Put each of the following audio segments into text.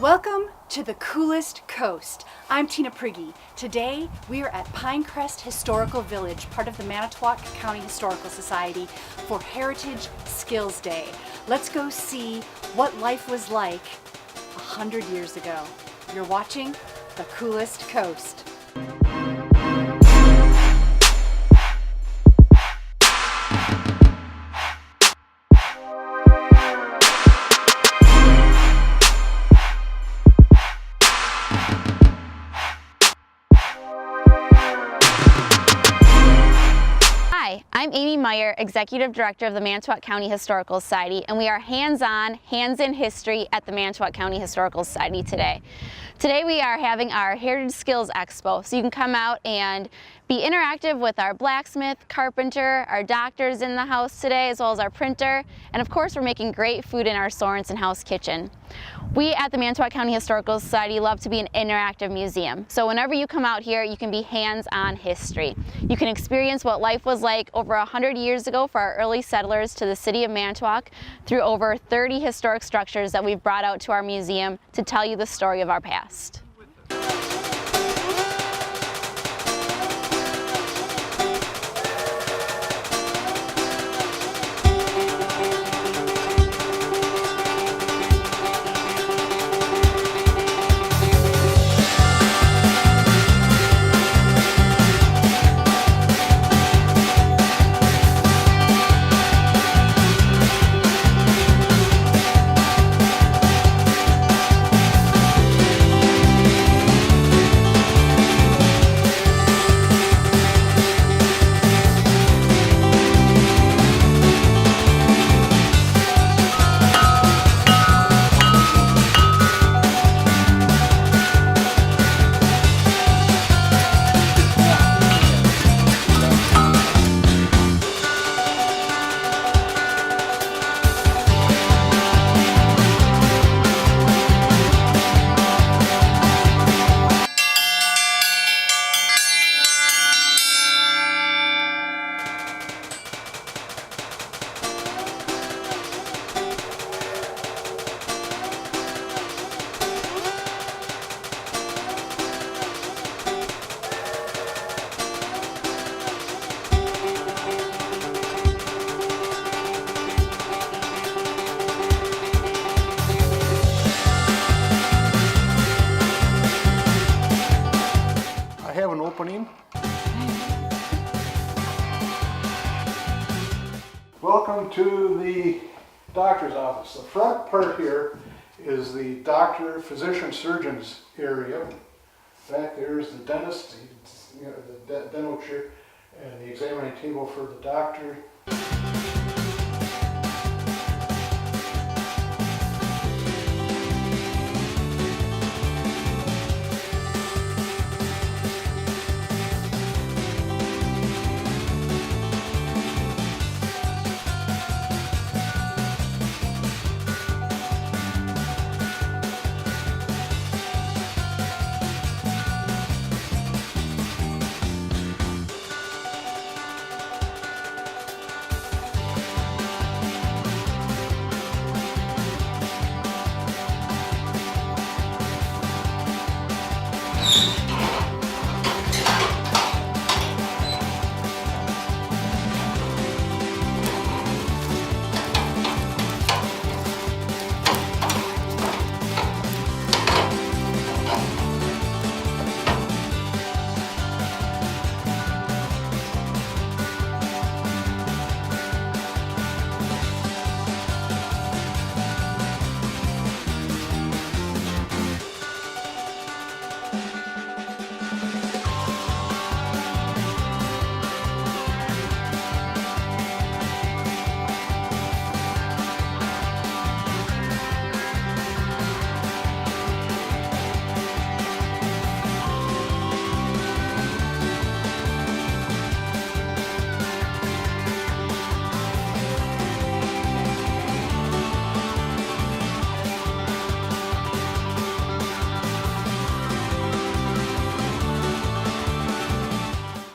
Welcome to the coolest coast. I'm Tina Prigge. Today we are at Pinecrest Historical Village, part of the Manitowoc County Historical Society, for Hertitage Skills Day. Let's go see what life was like 100 years ago. You're watching the coolest coast. Hi, I'm Amy Meyer, Executive Director of the Manitowoc County Historical Society, and we are hands-on, hands-in history at the Manitowoc County Historical Society today. Today we are having our Hertitage Skills Expo, so you can come out and be interactive with our blacksmith, carpenter, our doctors in the house today, as well as our printer, and of course we're making great food in our Sorensen House kitchen. We at the Manitowoc County Historical Society love to be an interactive museum, so whenever you come out here you can be hands-on history. You can experience what life was like over 100 years ago for our early settlers to the city of Manitowoc through over 30 historic structures that we've brought out to our museum to tell you the story of our past. I have an opening. Welcome to the doctor's office. The front part here is the doctor, physician, surgeon's area. Back there is the dentist, the dental chair, and the examining table for the doctor.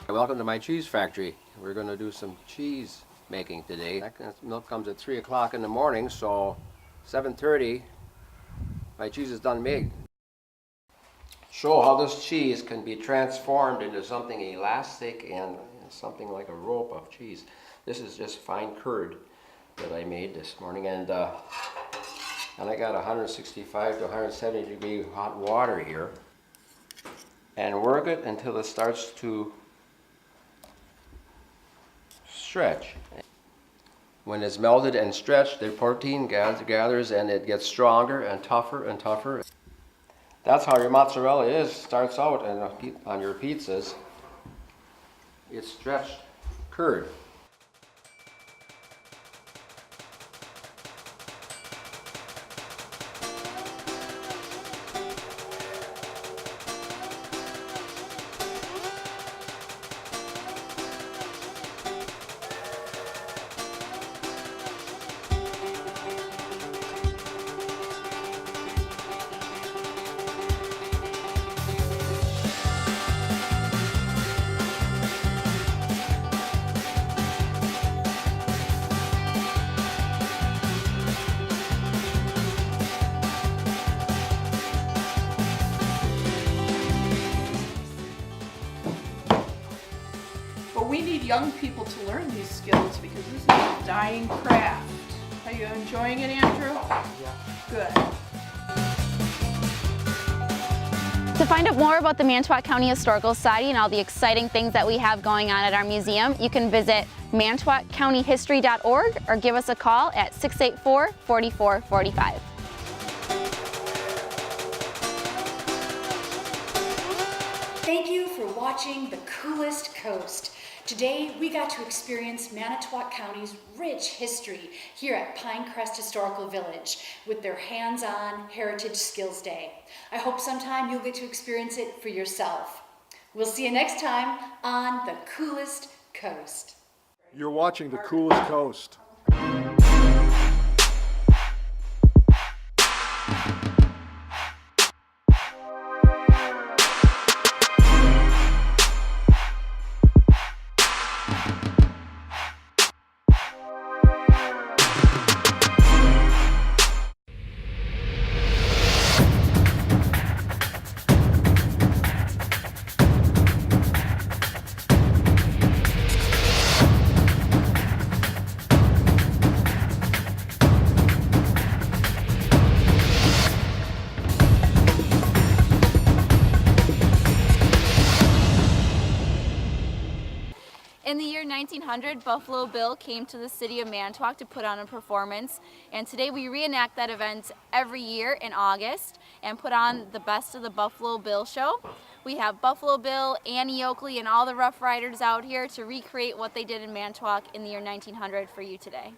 Welcome to my cheese factory. We're going to do some cheese making today. That milk comes at 3 o'clock in the morning, so 7:30 My cheese is done made. Show how this cheese can be transformed into something elastic and something like a rope of cheese. This is just fine curd that I made this morning, and I got 165 to 170 degree hot water here, and work it until it starts to stretch. When it's melted and stretched, the protein gathers and it gets stronger and tougher and tougher. That's how your mozzarella starts out on your pizzas. It's stretched curd. But we need young people to learn these skills because this is a dying craft. Are you enjoying it, Andrew? Yeah. Good. To find out more about the Manitowoc County Historical Society and all the exciting things that we have going on at our museum, you can visit manitowoccountyhistory.org or give us a call at 684-4445. Thank you for watching The Coolest Coast. Today, we got to experience Manitowoc County's rich history here at Pinecrest Historical Village with their hands-on Heritage Skills Day. I hope sometime you'll get to experience it for yourself. We'll see you next time on The Coolest Coast. You're watching The Coolest Coast. In the year 1900, Buffalo Bill came to the city of Manitowoc to put on a performance, and today we reenact that event every year in August and put on the Best of the Buffalo Bill show. We have Buffalo Bill, Annie Oakley, and all the Rough Riders out here to recreate what they did in Manitowoc in the year 1900 for you today.